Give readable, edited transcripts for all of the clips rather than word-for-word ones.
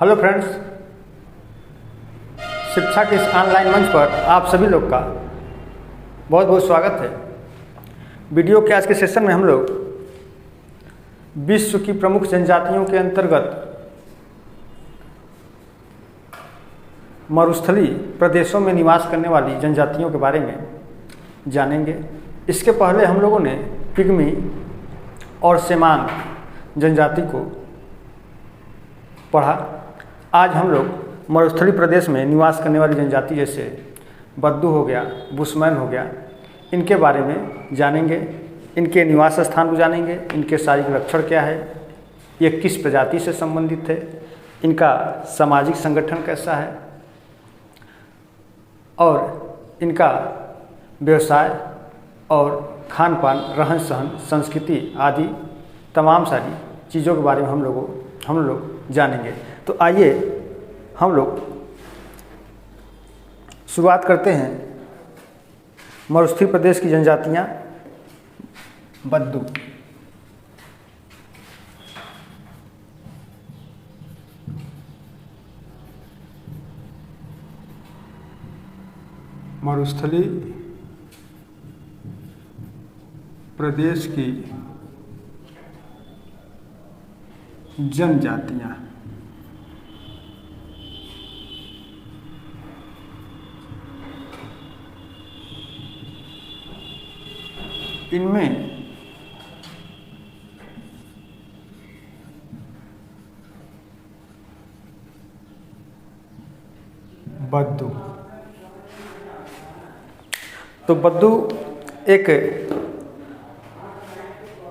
Hello friends, शिक्षा के इस ऑनलाइन मंच पर आप सभी लोग का बहुत बहुत स्वागत है। वीडियो के आज के सेशन में हम लोग विश्व की प्रमुख जनजातियों के अंतर्गत मरुस्थलीय प्रदेशों में निवास करने वाली जनजातियों के बारे में जानेंगे। इसके पहले हम लोगों ने पिग्मी और सेमांग जनजाति को पढ़ा। आज हम लोग मरुस्थलीय प्रदेश में निवास करने वाली जनजाति जैसे बद्दू हो गया, बुशमैन हो गया, इनके बारे में जानेंगे। इनके निवास स्थान को जानेंगे, इनके शारीरिक लक्षण क्या है, ये किस प्रजाति से संबंधित है, इनका सामाजिक संगठन कैसा है और इनका व्यवसाय और खान पान, रहन सहन, संस्कृति आदि तमाम सारी चीज़ों के बारे में हम लोग जानेंगे। तो आइए हम लोग शुरुआत करते हैं। मरुस्थलीय प्रदेश की जनजातियाँ बद्दू। मरुस्थलीय प्रदेश की जनजातियाँ इनमें बद्दू। तो बद्दू एक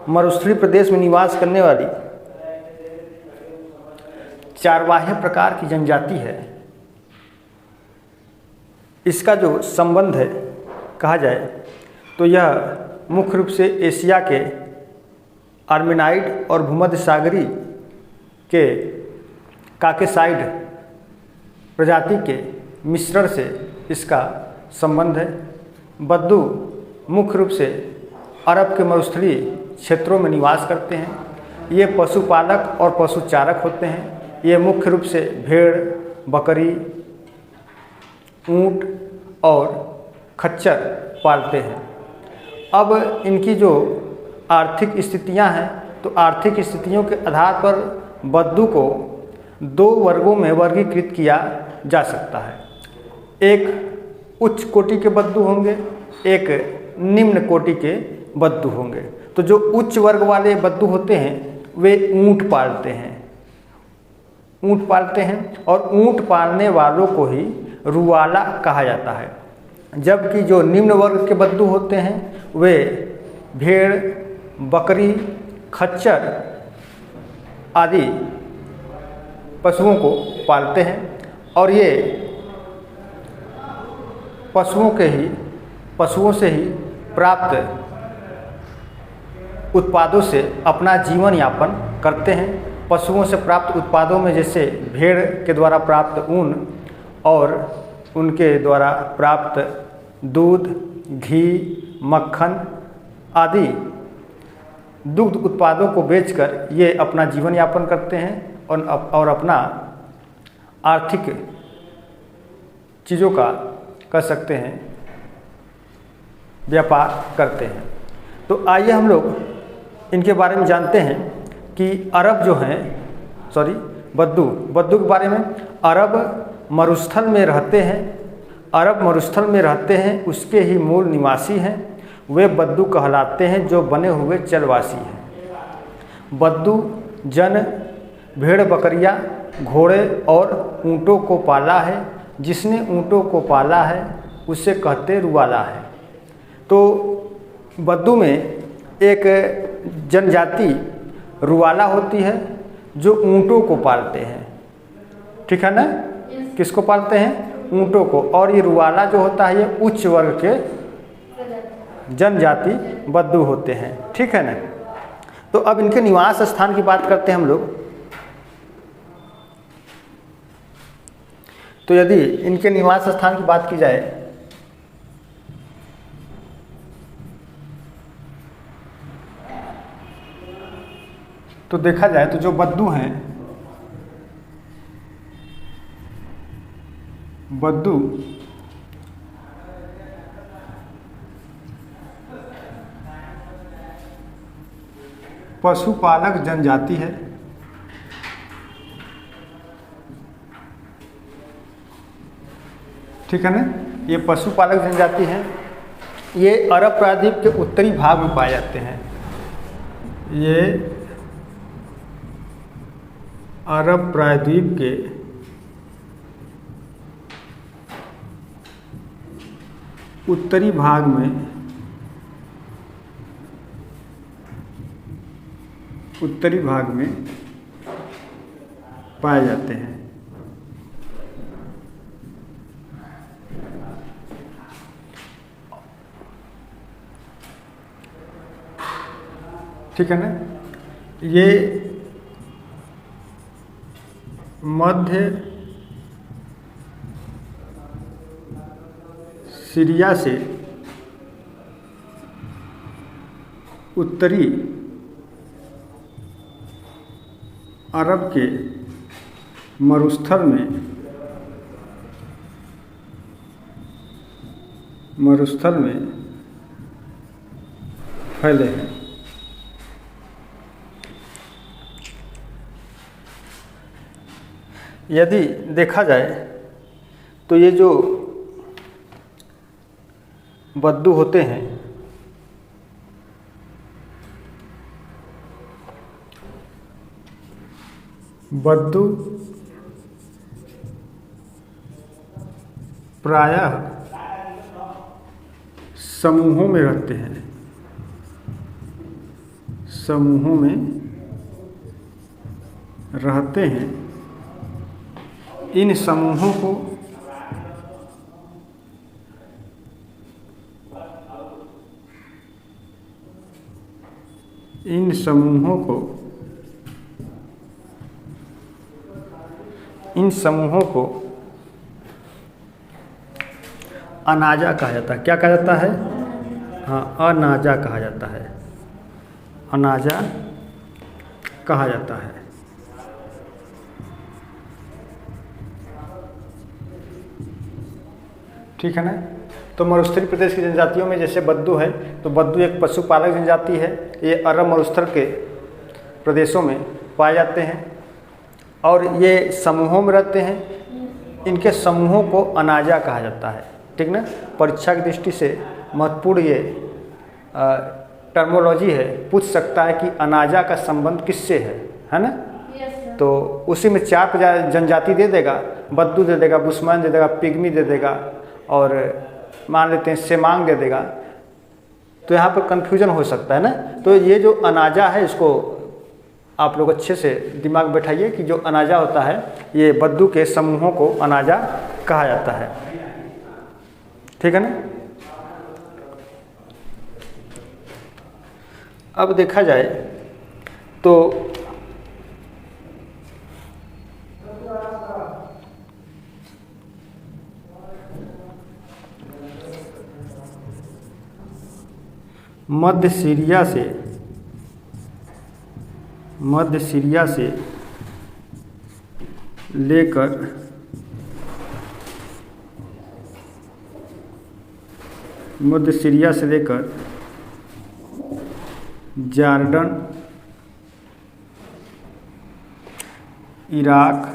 मरुस्थलीय प्रदेश में निवास करने वाली चारवाहे प्रकार की जनजाति है। इसका जो संबंध है कहा जाए तो यह मुख्य रूप से एशिया के आर्मेनाइड और भूमध्य सागरीय के काकेसाइड प्रजाति के मिश्रण से इसका संबंध है। बद्दू मुख्य रूप से अरब के मरुस्थलीय क्षेत्रों में निवास करते हैं। ये पशुपालक और पशुचारक होते हैं। ये मुख्य रूप से भेड़, बकरी, ऊंट और खच्चर पालते हैं। अब इनकी जो आर्थिक स्थितियां हैं, तो आर्थिक स्थितियों के आधार पर बद्दू को दो वर्गों में वर्गीकृत किया जा सकता है। एक उच्च कोटि के बद्दू होंगे, एक निम्न कोटि के बद्दू होंगे। तो जो उच्च वर्ग वाले बद्दू होते हैं वे ऊंट पालते हैं और ऊंट पालने वालों को ही रुवाला कहा जाता है। जबकि जो निम्न वर्ग के बद्दू होते हैं वे भेड़, बकरी, खच्चर आदि पशुओं को पालते हैं और ये पशुओं से ही प्राप्त उत्पादों से अपना जीवन यापन करते हैं। पशुओं से प्राप्त उत्पादों में जैसे भेड़ के द्वारा प्राप्त ऊन और उनके द्वारा प्राप्त दूध, घी, मक्खन आदि दुग्ध उत्पादों को बेचकर ये अपना जीवन यापन करते हैं और अपना आर्थिक चीज़ों का कर सकते हैं व्यापार करते हैं। तो आइए हम लोग इनके बारे में जानते हैं कि अरब जो हैं बद्दू के बारे में। अरब मरुस्थल में रहते हैं, उसके ही मूल निवासी हैं। वे बद्दू कहलाते हैं जो बने हुए चलवासी हैं। बद्दू जन भेड़, बकरियां, घोड़े और ऊँटों को पाला है। जिसने ऊँटों को पाला है उसे कहते रुवाला है। तो बद्दू में एक जनजाति रुवाला होती है जो ऊँटों को पालते हैं। ठीक है ना? किसको पालते हैं? ऊँटों को। और ये रुवाला जो होता है ये उच्च वर्ग के जनजाति बद्दू होते हैं। ठीक है ना? तो अब इनके निवास स्थान की बात करते हैं हम लोग। तो यदि इनके निवास स्थान की बात की जाए तो देखा जाए तो जो बद्दू हैं बद्दू पशुपालक जनजाति है। ठीक है ना, ये पशुपालक जनजाति है। ये अरब प्रायद्वीप के उत्तरी भाग में पाए जाते हैं। ये अरब प्रायद्वीप के उत्तरी भाग में पाए जाते हैं। ठीक है ना, ये मध्य सीरिया से उत्तरी अरब के मरुस्थल में फैले हैं। यदि देखा जाए तो ये जो बद्दू होते हैं, बद्दू प्रायः समूहों में रहते हैं। समूहों में रहते हैं। इन समूहों को अनाजा कहा जाता है। क्या कहा जाता है? हाँ, अनाजा कहा जाता है। अनाजा कहा जाता है। ठीक है ना, तो मरुस्थलीय प्रदेश की जनजातियों में जैसे बद्दू है, तो बद्दू एक पशुपालक जनजाति है। ये अरब मरुस्थल के प्रदेशों में पाए जाते हैं और ये समूहों में रहते हैं। इनके समूहों को अनाजा कहा जाता है। ठीक ना, परीक्षा की दृष्टि से महत्वपूर्ण ये टर्मोलॉजी है। पूछ सकता है कि अनाजा का संबंध किससे है ना? तो उसी में 4 जनजाति दे देगा। बद्दू दे देगा, बुस्मैन दे देगा, पिग्मी दे देगा और मान लेते हैं सेमांग दे देगा। तो यहाँ पर कन्फ्यूजन हो सकता है ना। तो ये जो अनाजा है, इसको आप लोग अच्छे से दिमाग बैठाइए कि जो अनाजा होता है, ये बद्दू के समूहों को अनाजा कहा जाता है। ठीक है ना। अब देखा जाए तो मध्य सीरिया से लेकर जॉर्डन, इराक,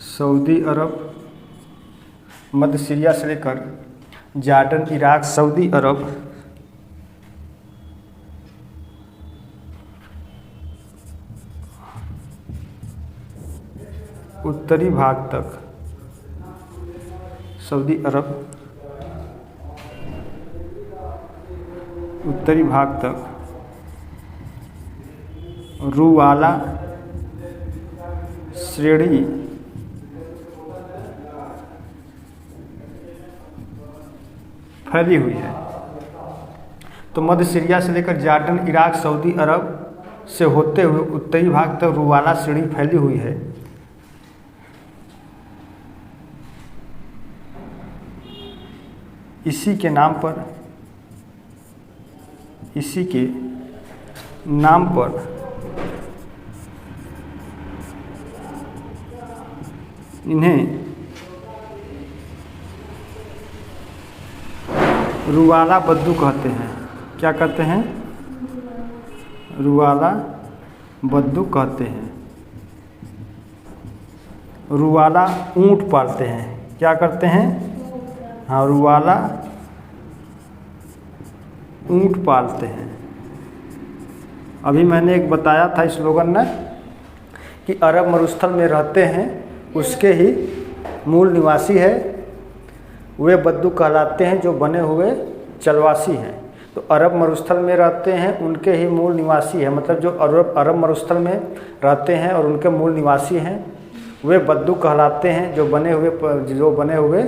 सऊदी अरब, मध्य सीरिया से लेकर जॉर्डन, इराक, सऊदी अरब, उत्तरी भाग तक, सऊदी अरब उत्तरी भाग तक, रूवाला श्रेणी फैली हुई है। तो मध्य सीरिया से लेकर जॉर्डन, इराक, सऊदी अरब से होते हुए उत्तरी भाग तक रूवाला श्रेणी फैली हुई है। इसी के नाम पर इन्हें रुवाला बद्दू कहते हैं। क्या कहते हैं? रुवाला बद्दू कहते हैं। रुवाला ऊँट पालते हैं। क्या करते हैं? हाँ, रुवाला ऊँट पालते हैं। अभी मैंने एक बताया था स्लोगन ना कि अरब मरुस्थल में रहते हैं, उसके ही मूल निवासी है, वे बद्दू कहलाते हैं जो बने हुए चलवासी हैं। तो अरब मरुस्थल में रहते हैं, उनके ही मूल निवासी है, मतलब जो अरब मरुस्थल में रहते हैं और उनके मूल निवासी हैं, वे बद्दू कहलाते हैं जो बने हुए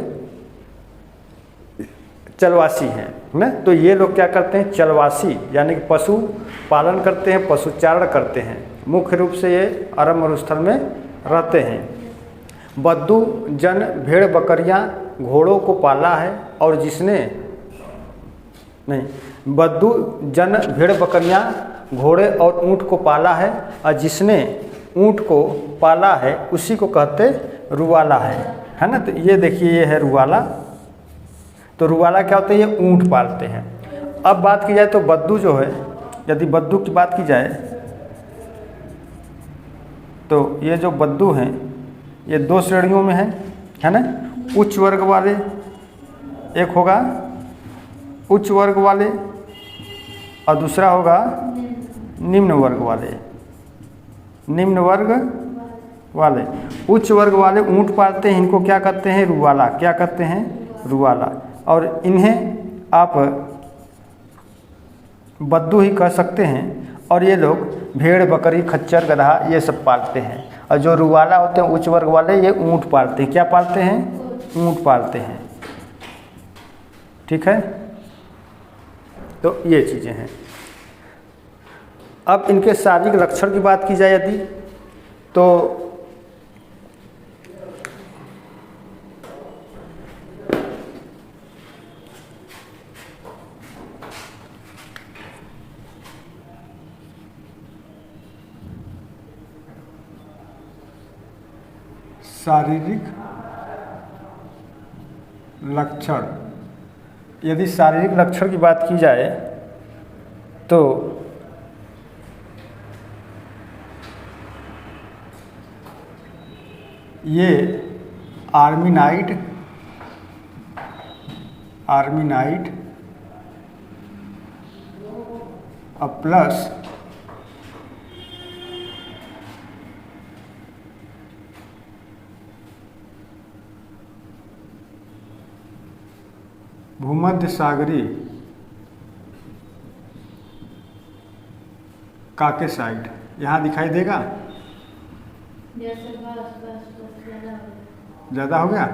चलवासी हैं ना। तो ये लोग क्या करते हैं? चलवासी यानी कि पशु पालन करते हैं, पशुचारण करते हैं। मुख्य रूप से ये अरब मरुस्थल में रहते हैं। बद्दू जन भेड़ बकरियां घोड़ों को पाला है और बद्दू जन भेड़ बकरियां घोड़े और ऊँट को पाला है, और जिसने ऊँट को पाला है उसी को कहते रुवाला है ना। तो ये देखिए, ये है रुवाला। तो रुवाला क्या होता है? ये ऊँट पालते हैं। अब बात की जाए तो बद्दू जो है, यदि बद्दू की बात की जाए तो ये जो बद्दू हैं ये दो श्रेणियों में है ना। उच्च वर्ग वाले एक होगा उच्च वर्ग वाले और दूसरा होगा निम्न वर्ग वाले। निम्न वर्ग वाले, उच्च वर्ग वाले ऊँट पालते हैं, इनको क्या कहते हैं? रुवाला। क्या कहते हैं? रुवाला। और इन्हें आप बद्दू ही कह सकते हैं। और ये लोग भेड़ बकरी खच्चर गधा ये सब पालते हैं। और जो रुवाला होते हैं उच्च वर्ग वाले, ये ऊँट पालते हैं। क्या पालते हैं? ऊँट पालते हैं। ठीक है, तो ये चीज़ें हैं। अब इनके शारीरिक लक्षण की बात की जाए यदि, तो शारीरिक लक्षण, यदि शारीरिक लक्षण की बात की जाए तो ये आर्मीनाइट प्लस भूमध्य सागरी काकेसाइड यहाँ दिखाई देगा। ज़्यादा हो गया?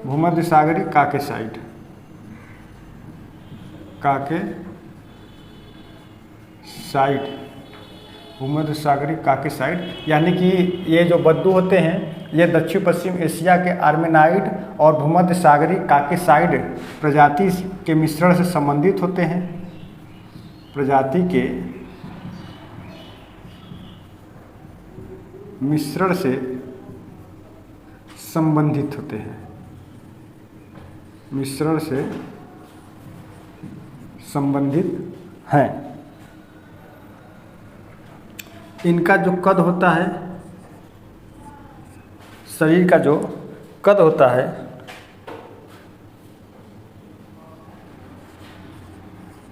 भूमध्य सागरी काकेसाइड, भूमध्य सागरी काकेसाइड, यानी कि ये जो बद्दू होते हैं ये दक्षिण पश्चिम एशिया के आर्मेनाइड और भूमध्य सागरी काकेसाइड प्रजाति के मिश्रण से संबंधित होते हैं। प्रजाति के मिश्रण से संबंधित होते हैं। मिश्रण से संबंधित हैं। इनका जो कद होता है, शरीर का जो कद होता है,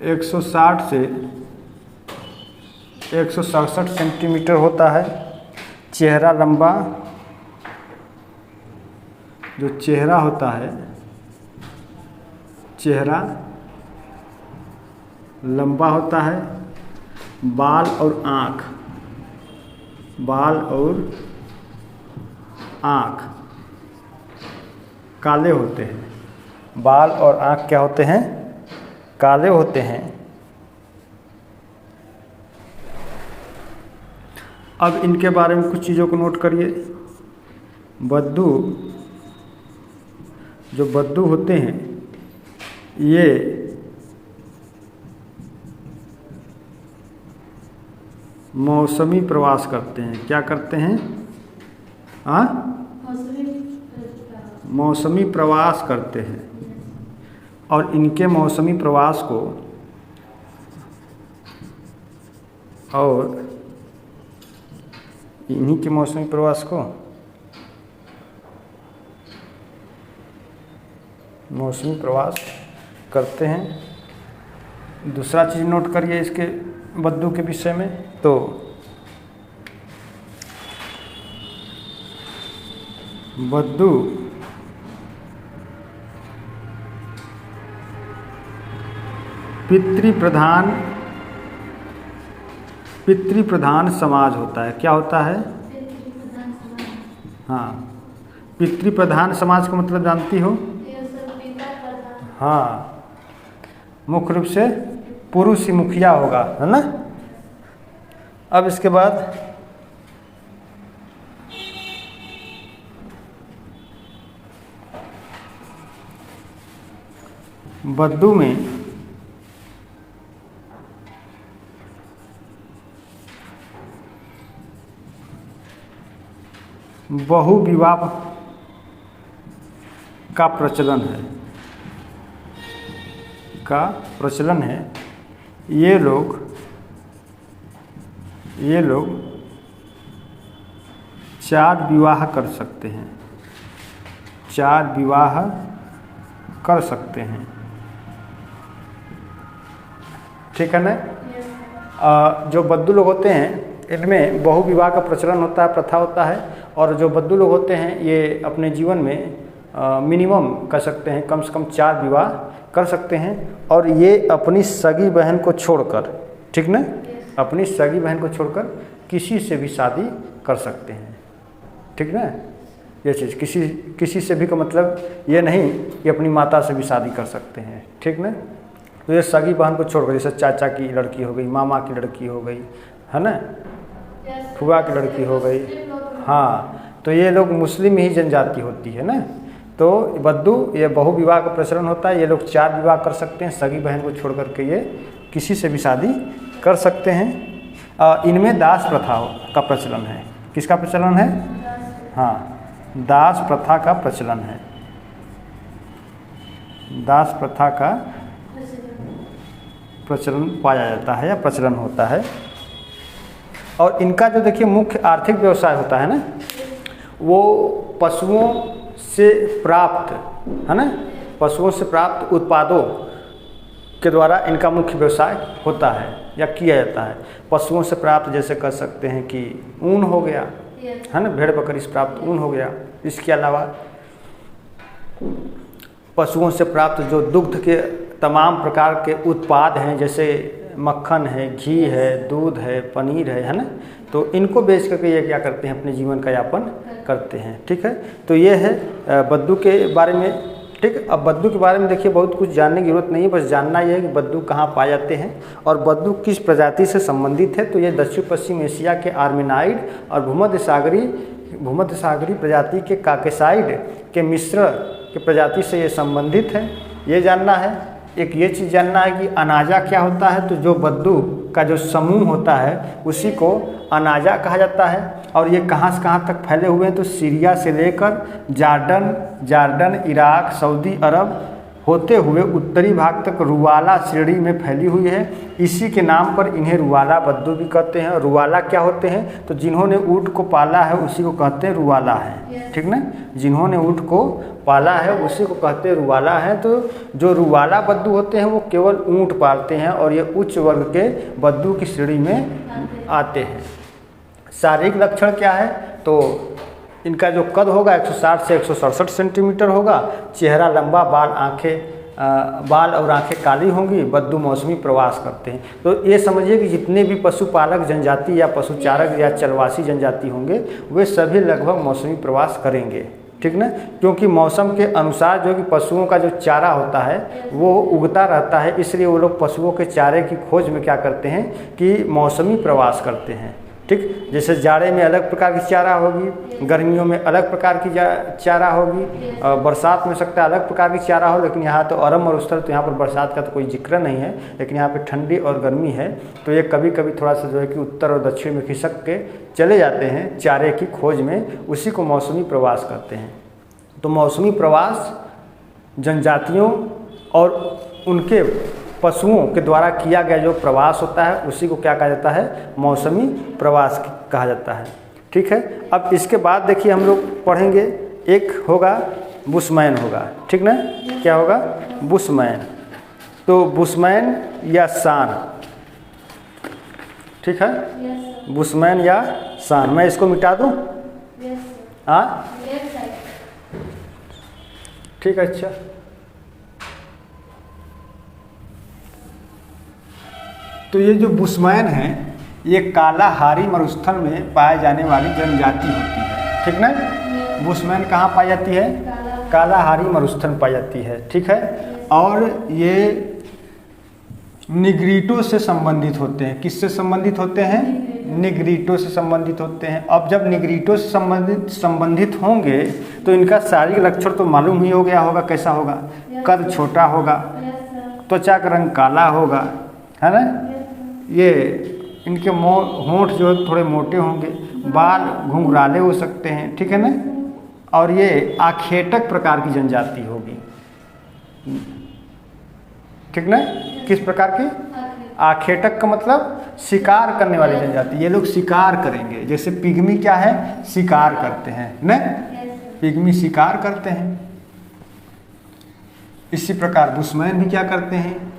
एक 160 से 167 सेंटीमीटर होता है। चेहरा लंबा, जो चेहरा होता है, चेहरा लंबा होता है। बाल और आँख काले होते हैं। बाल और आँख क्या होते हैं? काले होते हैं। अब इनके बारे में कुछ चीज़ों को नोट करिए। जो बद्दू होते हैं ये मौसमी प्रवास करते हैं। क्या करते हैं? मौसमी प्रवास करते हैं और इनके मौसमी प्रवास को और इन्हीं के मौसमी प्रवास को मौसमी प्रवास करते हैं। दूसरा चीज़ नोट करिए इसके बद्दू के विषय में, तो बद्दू पितृप्रधान समाज होता है। क्या होता है? हाँ, पितृप्रधान समाज का मतलब जानती हो? हाँ, मुख्य रूप से पुरुष ही मुखिया होगा, है ना। अब इसके बाद बद्दू में बहुविवाह का प्रचलन है। ये लोग चार विवाह कर सकते हैं। ठीक है ना। जो बद्दू लोग होते हैं इनमें बहुविवाह का प्रचलन होता है, प्रथा होता है। और जो बद्दू लोग होते हैं ये अपने जीवन में मिनिमम कर सकते हैं, कम से कम 4 विवाह कर सकते हैं। और ये अपनी सगी बहन को छोड़कर, ठीक ना, अपनी सगी बहन को छोड़कर किसी से भी शादी कर सकते हैं, ठीक ना। ये चीज़ किसी से भी का मतलब ये नहीं कि अपनी माता से भी शादी कर सकते हैं, ठीक ना। तो ये सगी बहन को छोड़कर, जैसे चाचा की लड़की हो गई, मामा की लड़की हो गई, है ना, फुआ की लड़की हो गई। हाँ, तो ये लोग मुस्लिम ही जनजाति होती है ना। तो बद्दू ये बहुविवाह का प्रचलन होता है। ये लोग 4 विवाह कर सकते हैं, सगी बहन को छोड़ करके ये किसी से भी शादी कर सकते हैं। इनमें दास प्रथा का प्रचलन है। किसका प्रचलन है? हाँ, दास प्रथा का प्रचलन है। दास प्रथा का प्रचलन पाया जाता है या प्रचलन होता है। और इनका जो देखिए मुख्य आर्थिक व्यवसाय होता है ना, वो पशुओं से प्राप्त, है ना, पशुओं से प्राप्त उत्पादों के द्वारा इनका मुख्य व्यवसाय होता है या किया जाता है। पशुओं से प्राप्त जैसे कर सकते हैं कि ऊन हो गया, है ना, भेड़ बकरी से प्राप्त ऊन हो गया। इसके अलावा पशुओं से प्राप्त जो दुग्ध के तमाम प्रकार के उत्पाद हैं, जैसे मक्खन है, घी है, दूध है, पनीर है ना, तो इनको बेच करके ये क्या करते हैं, अपने जीवन का यापन करते हैं। ठीक है, तो ये है बद्दू के बारे में। ठीक, अब बद्दू के बारे में देखिए बहुत कुछ जानने की जरूरत नहीं है, बस जानना ये है कि बद्दू कहाँ पाए जाते हैं और बद्दू किस प्रजाति से संबंधित है। तो ये दक्षिण पश्चिम एशिया के आर्मेनाइड और भूमध्य सागरी प्रजाति के काकेसाइड के मिश्र के प्रजाति से ये संबंधित है, ये जानना है। एक ये चीज़ जानना है कि अनाजा क्या होता है। तो जो बद्दू का जो समूह होता है उसी को अनाजा कहा जाता है। और ये कहाँ से कहाँ तक फैले हुए हैं, तो सीरिया से लेकर जार्डन, इराक, सऊदी अरब होते हुए उत्तरी भाग तक रुवाला श्रेणी में फैली हुई है। इसी के नाम पर इन्हें रुवाला बद्दू भी कहते हैं। रुवाला क्या होते हैं, तो जिन्होंने ऊँट को पाला है उसी को कहते हैं रुवाला है। ठीक ना, जिन्होंने ऊँट को पाला है उसी को कहते हैं रुवाला है। तो जो रुवाला बद्दू होते हैं वो केवल ऊँट पालते हैं और ये उच्च वर्ग के बद्दू की श्रेणी में आते हैं। शारीरिक लक्षण क्या है, तो इनका जो कद होगा 160 से 167 सेंटीमीटर होगा। चेहरा लंबा, बाल और आंखें काली होंगी। बद्दू मौसमी प्रवास करते हैं। तो ये समझिए कि जितने भी पशुपालक जनजाति या पशुचारक या चलवासी जनजाति होंगे वे सभी लगभग मौसमी प्रवास करेंगे। ठीक ना, क्योंकि मौसम के अनुसार जो कि पशुओं का जो चारा होता है वो उगता रहता है, इसलिए वो लोग पशुओं के चारे की खोज में क्या करते हैं कि मौसमी प्रवास करते हैं। ठीक, जैसे जाड़े में अलग प्रकार की चारा होगी, गर्मियों में अलग प्रकार की चारा होगी, बरसात में सकता है अलग प्रकार की चारा हो। लेकिन यहाँ तो अरब और उत्तर, तो यहाँ पर बरसात का तो कोई जिक्र नहीं है, लेकिन यहाँ पे ठंडी और गर्मी है। तो ये कभी कभी थोड़ा सा जो है कि उत्तर और दक्षिण में खिसक के चले जाते हैं चारे की खोज में, उसी को मौसमी प्रवास कहते हैं। तो मौसमी प्रवास जनजातियों और उनके पशुओं के द्वारा किया गया जो प्रवास होता है उसी को क्या कहा जाता है, मौसमी प्रवास कहा जाता है। ठीक है। अब इसके बाद देखिए हम लोग पढ़ेंगे, एक होगा बुशमैन होगा, ठीक ना, क्या होगा, बुशमैन। तो बुशमैन या शान, ठीक है, बुशमैन या शान। मैं इसको मिटा दूं, हाँ ठीक है। अच्छा, तो ये जो बुशमैन है ये कालाहारी मरुस्थल में पाए जाने वाली जनजाति होती है, ठीक ना। बुशमैन कहाँ पाई जाती है, कालाहारी मरुस्थल में पाई जाती है, ठीक है। और ये निग्रिटो से संबंधित होते हैं। किससे संबंधित होते हैं, निग्रिटो से संबंधित होते हैं। अब जब निग्रिटो से संबंधित होंगे तो इनका शारीरिक लक्षण तो मालूम ही हो गया होगा, कैसा होगा, कद छोटा होगा, त्वचा का रंग काला होगा, है ना। ये इनके होंठ जो है थोड़े मोटे होंगे, बाल घुंघराले हो सकते हैं, ठीक है ना। और ये आखेटक प्रकार की जनजाति होगी, ठीक ना। किस प्रकार की, आखेटक का मतलब शिकार करने वाली जनजाति। ये लोग शिकार करेंगे, जैसे पिग्मी क्या है, शिकार करते हैं न, पिग्मी शिकार करते हैं। इसी प्रकार बुशमैन भी क्या करते हैं,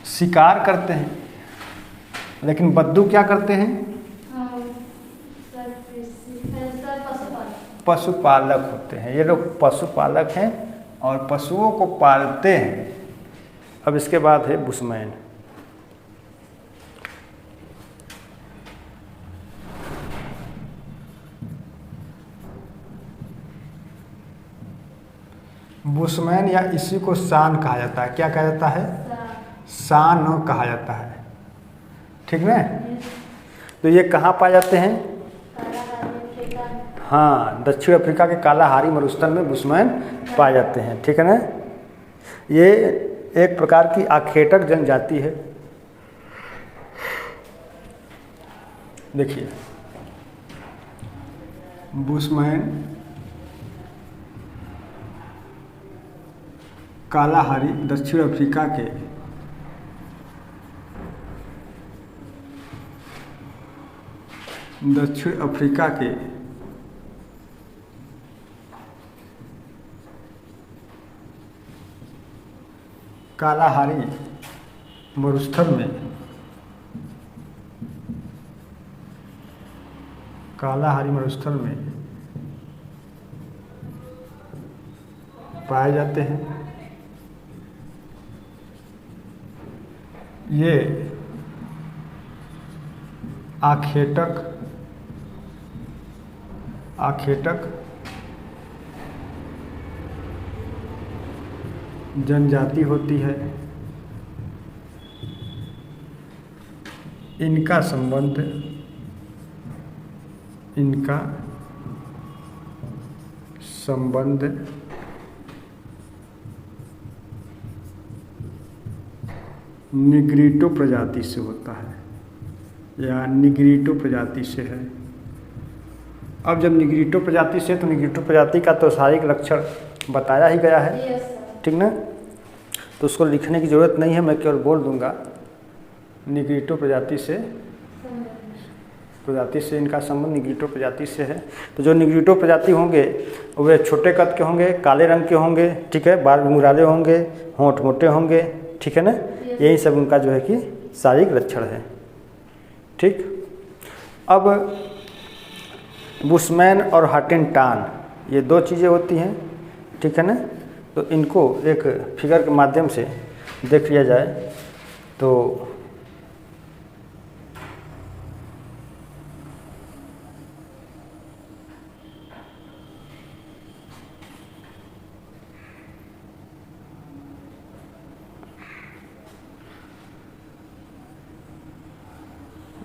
शिकार करते हैं। लेकिन बद्दू क्या करते हैं, पशुपालक होते हैं। ये लोग पशुपालक हैं और पशुओं को पालते हैं। अब इसके बाद है बुशमैन। बुशमैन या इसी को शान कहा जाता है। क्या कहा जाता है, शान कहा जाता है, ठीक ना। तो ये कहाँ पाए जाते हैं, हाँ, दक्षिण अफ्रीका के कालाहारी मरुस्थल में बुशमैन पाए जाते हैं, ठीक है ना। ये एक प्रकार की आखेटक जनजाति है। देखिए बुशमैन कालाहारी दक्षिण अफ्रीका के कालाहारी मरुस्थल में पाए जाते हैं। ये आखेटक जनजाति होती है। इनका संबंध निग्रिटो प्रजाति से होता है या निग्रिटो प्रजाति से है। अब जब निग्रिटो प्रजाति से, तो निग्रिटो प्रजाति का तो शारीरिक लक्षण बताया ही गया है, ठीक ना। तो उसको लिखने की ज़रूरत नहीं है, मैं केवल बोल दूंगा। निग्रिटो प्रजाति से इनका संबंध निग्रिटो प्रजाति से है। तो जो निग्रिटो प्रजाति होंगे वे छोटे कद के होंगे, काले रंग के होंगे, ठीक है, बाल घुंघराले होंगे, होंठ मोटे होंगे, ठीक है ना। यही सब उनका जो है कि शारीरिक लक्षण है, ठीक। अब बुशमैन और हॉटेनटॉन ये दो चीज़ें होती हैं, ठीक है ना। तो इनको एक फिगर के माध्यम से देख लिया जाए तो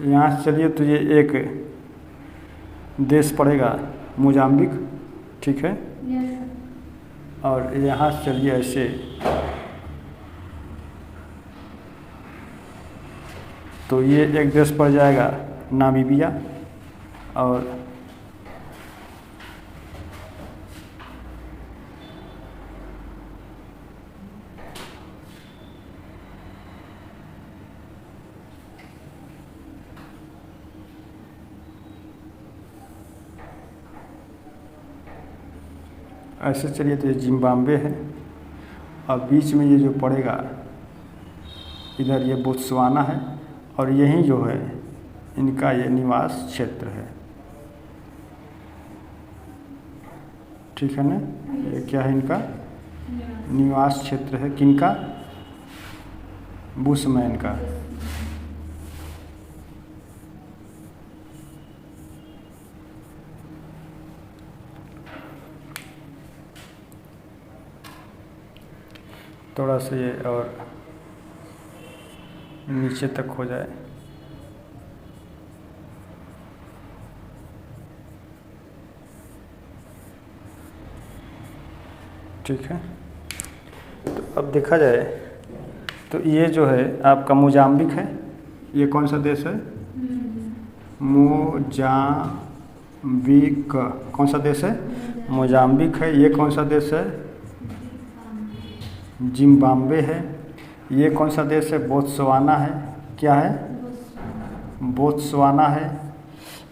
यहाँ से चलिए, तो ये एक देश पड़ेगा मोजाम्बिक, ठीक है। और यहाँ से चलिए ऐसे तो ये एक देश पड़ जाएगा नामीबिया, और ऐसे चलिए तो ये जिम्बाब्वे है, और बीच में ये जो पड़ेगा इधर ये बोत्सवाना है, और यही जो है इनका ये निवास क्षेत्र है। ठीक है ना, ये क्या है इनका निवास क्षेत्र है, किनका, बुशमैन का। थोड़ा सा ये और नीचे तक हो जाए। ठीक है, तो अब देखा जाए तो ये जो है आपका मोजाम्बिक है। ये कौन सा देश है, मोजाम्बिक। कौन सा देश है, मोजाम्बिक है। ये कौन सा देश है, जिम्बाब्वे है। ये कौन सा देश है, बोत्सवाना है। क्या है, बोत्सवाना है।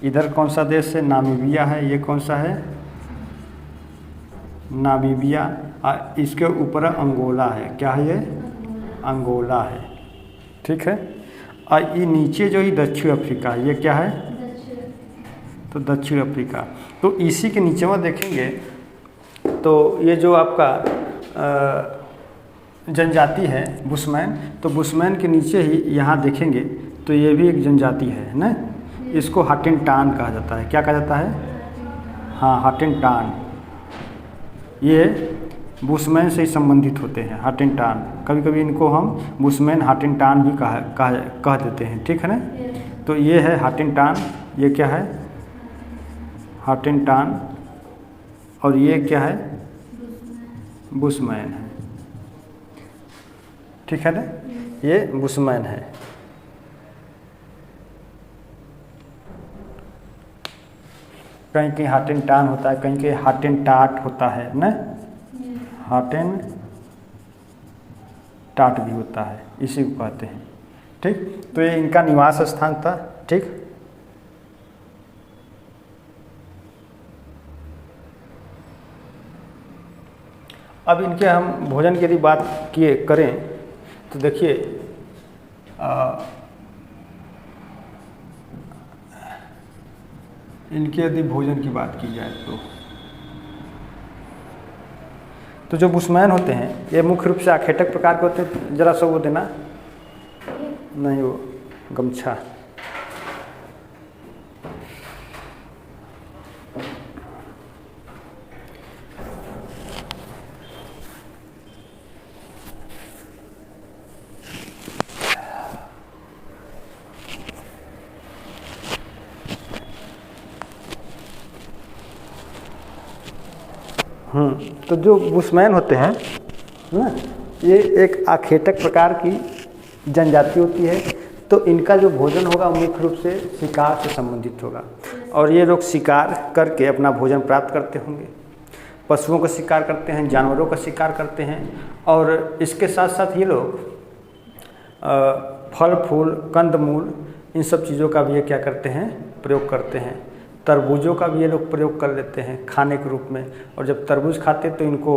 इधर कौन सा देश है, नामीबिया है। ये कौन सा है, नामीबिया। इसके ऊपर अंगोला है। क्या है ये, अंगोला है। ठीक है, और ये नीचे जो ये दक्षिण अफ्रीका, ये क्या है, तो दक्षिण अफ्रीका। तो इसी के नीचे में देखेंगे तो ये जो आपका जनजाति है बुशमैन, तो बुशमैन के नीचे ही यहाँ देखेंगे तो ये भी एक जनजाति है ना। इसको हाटिनटान कहा जाता है। क्या कहा जाता है, हाँ, हाटिनटान। ये बुशमैन से ही संबंधित होते हैं, हाटिनटान। कभी कभी इनको हम बुशमैन हाटिनटान भी कह देते हैं। ठीक है ना, तो ये है हाटिनटान। ये क्या है, हाटिनटान। और ये क्या है, बुशमैन है। ठीक है ना, ये बुशमैन है। कहीं कहीं हाटिनटान होता है, कहीं कहीं हाटिनटाट होता है ना, हाटिनटाट भी होता है, इसी को कहते हैं। ठीक, तो ये इनका निवास स्थान था। ठीक, अब इनके हम भोजन की यदि बात करें तो देखिए इनके यदि भोजन की बात की जाए तो जो बुशमैन होते हैं ये मुख्य रूप से आखेटक प्रकार के होते हैं। जरा सा वो देना, नहीं वो गमछा। तो जो बुशमैन होते हैं ना, ये एक आखेटक प्रकार की जनजाति होती है। तो इनका जो भोजन होगा मुख्य रूप से शिकार से संबंधित होगा, और ये लोग शिकार करके अपना भोजन प्राप्त करते होंगे। पशुओं का शिकार करते हैं, जानवरों का शिकार करते हैं, और इसके साथ साथ ये लोग फल फूल कंदमूल इन सब चीज़ों का भी ये क्या करते हैं, प्रयोग करते हैं। तरबूजों का भी ये लोग प्रयोग कर लेते हैं खाने के रूप में, और जब तरबूज खाते तो इनको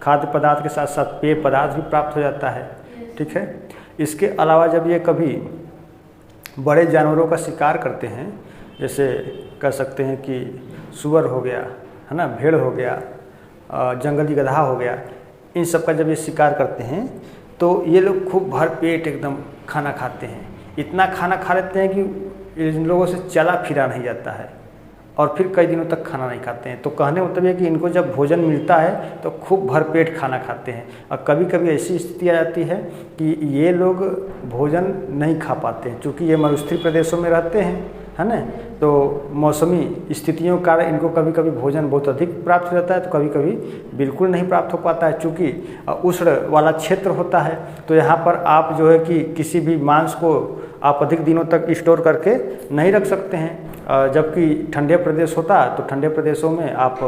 खाद्य पदार्थ के साथ साथ पेय पदार्थ भी प्राप्त हो जाता है। ठीक है, इसके अलावा जब ये कभी बड़े जानवरों का शिकार करते हैं, जैसे कह सकते हैं कि सूअर हो गया है ना, भेड़ हो गया, जंगली गधा हो गया, इन सब का जब ये शिकार करते हैं तो ये लोग खूब भरपेट एकदम खाना खाते हैं। इतना खाना खा लेते हैं कि इन लोगों से चला फिरा नहीं जाता है, और फिर कई दिनों तक खाना नहीं खाते हैं। तो कहने मतलब है कि इनको जब भोजन मिलता है तो खूब भरपेट खाना खाते हैं। और कभी कभी ऐसी स्थिति आ जाती है कि ये लोग भोजन नहीं खा पाते हैं, क्योंकि ये मरुस्थलीय प्रदेशों में रहते हैं, है ना। तो मौसमी स्थितियों के कारण इनको कभी कभी भोजन बहुत अधिक प्राप्त हो जाता है, तो कभी कभी बिल्कुल नहीं प्राप्त हो पाता है। चूँकि उष्ण वाला क्षेत्र होता है, तो यहाँ पर आप जो है कि किसी भी मांस को आप अधिक दिनों तक स्टोर करके नहीं रख सकते हैं। जबकि ठंडे प्रदेश होता है तो ठंडे प्रदेशों में आप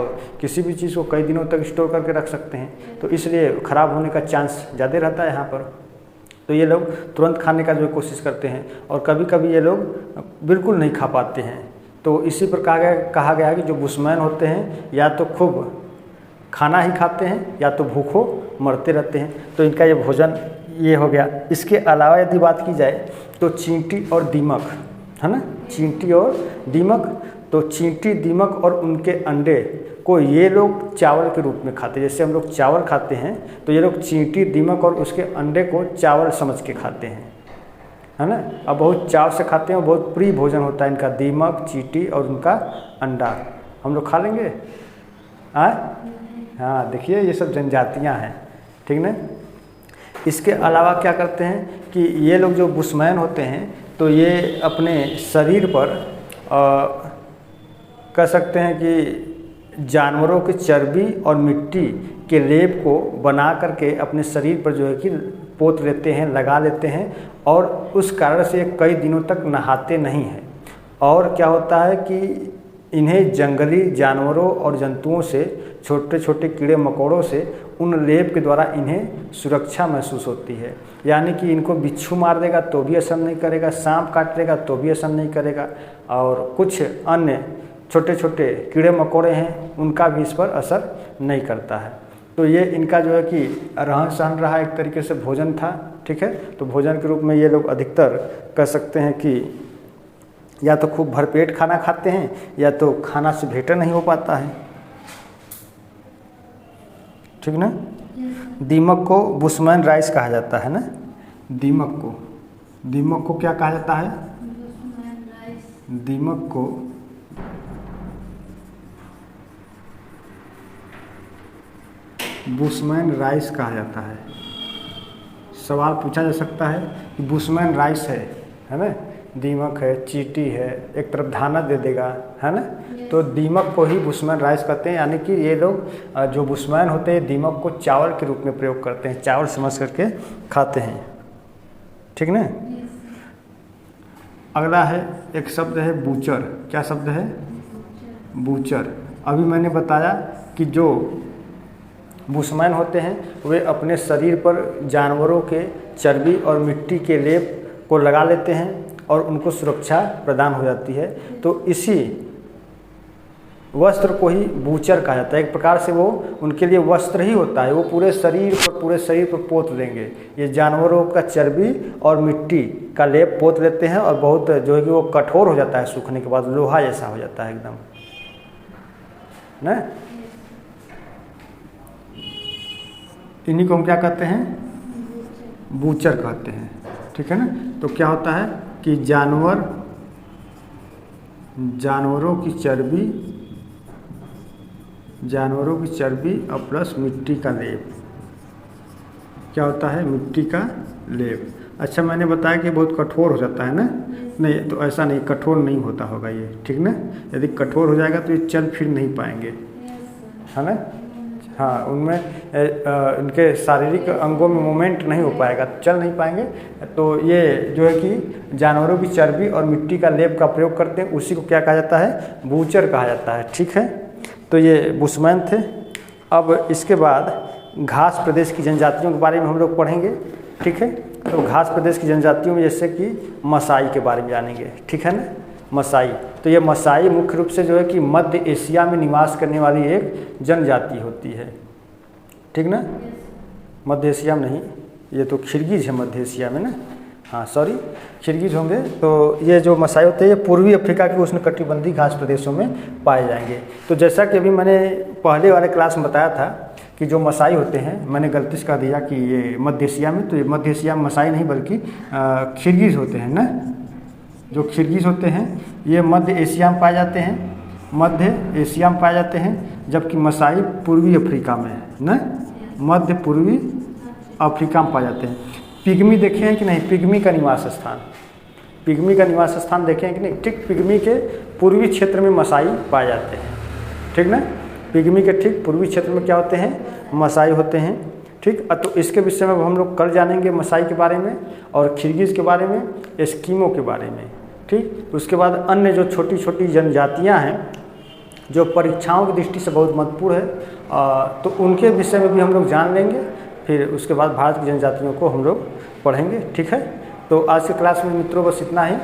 किसी भी चीज़ को कई दिनों तक स्टोर करके रख सकते हैं, तो इसलिए ख़राब होने का चांस ज़्यादा रहता है यहाँ पर। तो ये लोग तुरंत खाने का जो कोशिश करते हैं, और कभी कभी ये लोग बिल्कुल नहीं खा पाते हैं। तो इसी प्रकार कहा गया है कि जो बुशमैन होते हैं या तो खूब खाना ही खाते हैं या तो भूखों मरते रहते हैं। तो इनका ये भोजन ये हो गया। इसके अलावा यदि बात की जाए तो चींटी और दीमक, है ना, चींटी और दीमक। तो चींटी, दीमक और उनके अंडे को ये लोग चावल के रूप में खाते हैं। जैसे हम लोग चावल खाते हैं तो ये लोग चींटी, दीमक और उसके अंडे को चावल समझ के खाते हैं, है ना। अब बहुत चाव से खाते हैं, बहुत प्रिय भोजन होता है इनका, दीमक, चींटी और उनका अंडा। हम लोग खा लेंगे। हाँ, देखिए ये सब जनजातियाँ हैं, ठीक ना। इसके अलावा क्या करते हैं कि ये लोग जो बुशमैन होते हैं तो ये अपने शरीर पर कह सकते हैं कि जानवरों की चर्बी और मिट्टी के लेप को बना करके अपने शरीर पर जो है कि पोत लेते हैं, लगा लेते हैं, और उस कारण से कई दिनों तक नहाते नहीं हैं। और क्या होता है कि इन्हें जंगली जानवरों और जंतुओं से, छोटे छोटे कीड़े मकोड़ों से उन लेप के द्वारा इन्हें सुरक्षा महसूस होती है। यानी कि इनको बिच्छू मार देगा तो भी असर नहीं करेगा, सांप काट लेगा तो भी असर नहीं करेगा, और कुछ अन्य छोटे छोटे कीड़े मकोड़े हैं उनका भी इस पर असर नहीं करता है। तो ये इनका जो है कि रहन सहन रहा, एक तरीके से भोजन था, ठीक है। तो भोजन के रूप में ये लोग अधिकतर कह सकते हैं कि या तो खूब भरपेट खाना खाते हैं या तो खाना से भेंट नहीं हो पाता है, ठीक ना। दीमक को बुशमैन राइस कहा जाता है ना। दीमक को क्या कहा जाता है? दीमक को बुशमैन राइस कहा जाता है। सवाल पूछा जा सकता है कि बुशमैन राइस है ना, दीमक है, चींटी है, एक तरफ दाना दे देगा, है ना। तो दीमक को ही बुशमैन राइस कहते हैं। यानी कि ये लोग जो बुशमैन होते हैं दीमक को चावल के रूप में प्रयोग करते हैं, चावल समझ करके खाते हैं, ठीक ना। अगला है एक शब्द है बूचर। क्या शब्द है? बूचर। अभी मैंने बताया कि जो बुशमैन होते हैं वे अपने शरीर पर जानवरों के चर्बी और मिट्टी के लेप को लगा लेते हैं और उनको सुरक्षा प्रदान हो जाती है। तो इसी वस्त्र को ही बूचर कहा जाता है। एक प्रकार से वो उनके लिए वस्त्र ही होता है। वो पूरे शरीर पर पोत लेंगे, ये जानवरों का चर्बी और मिट्टी का लेप पोत लेते हैं, और बहुत जो है कि वो कठोर हो जाता है, सूखने के बाद लोहा जैसा हो जाता है एकदम ना। इन्हीं को हम क्या कहते हैं? बूचर कहते हैं, ठीक है ना। तो क्या होता है कि जानवरों की चर्बी और प्लस मिट्टी का लेप। क्या होता है? मिट्टी का लेप। अच्छा, मैंने बताया कि बहुत कठोर हो जाता है ना। नहीं, तो ऐसा नहीं, कठोर नहीं होता होगा ये, ठीक ना। यदि कठोर हो जाएगा तो ये चल फिर नहीं पाएंगे, है ना। हाँ, उनमें इनके शारीरिक अंगों में मूवमेंट नहीं हो पाएगा, चल नहीं पाएंगे। तो ये जो है कि जानवरों की चर्बी और मिट्टी का लेप का प्रयोग करते हैं, उसी को क्या कहा जाता है? बूचर कहा जाता है, ठीक है। तो ये बुशमैन थे। अब इसके बाद घास प्रदेश की जनजातियों के बारे में हम लोग पढ़ेंगे, ठीक है। तो घास प्रदेश की जनजातियों में जैसे कि मसाई के बारे में जानेंगे, ठीक है ना। मसाई, तो ये मसाई मुख्य रूप से जो है कि मध्य एशिया में निवास करने वाली एक जनजाति होती है, ठीक ना। मध्य एशिया में नहीं, ये तो खिरगिज है मध्य एशिया में ना। हाँ सॉरी, खिरगिज होंगे। तो ये जो मसाई होते हैं ये पूर्वी अफ्रीका के उष्णकटिबंधीय घास प्रदेशों में पाए जाएंगे। तो जैसा कि अभी मैंने पहले वाले क्लास में बताया था कि जो मसाई होते हैं, मैंने गलती से कह दिया कि ये मध्य एशिया में, तो ये मध्य एशिया में मसाई नहीं बल्कि खिरगिज होते हैं ना। जो खिरगिज होते हैं ये मध्य एशिया में पाए जाते हैं, जबकि मसाई पूर्वी अफ्रीका में है ना, मध्य पूर्वी अफ्रीका में पाए जाते हैं। पिग्मी देखे हैं कि नहीं? पिग्मी का निवास स्थान देखे हैं कि नहीं? ठीक, पिग्मी के पूर्वी क्षेत्र में मसाई पाए जाते हैं, ठीक ना। पिग्मी के ठीक पूर्वी क्षेत्र में क्या होते हैं? मसाई होते हैं, ठीक। तो इसके विषय में हम लोग कल जानेंगे, मसाई के बारे में और खिरगिज के बारे में, एस्किमो के बारे में, ठीक। उसके बाद अन्य जो छोटी छोटी जनजातियां हैं जो परीक्षाओं की दृष्टि से बहुत महत्वपूर्ण है, तो उनके विषय में भी हम लोग जान लेंगे। फिर उसके बाद भारत की जनजातियों को हम लोग पढ़ेंगे, ठीक है। तो आज के क्लास में मित्रों बस इतना ही।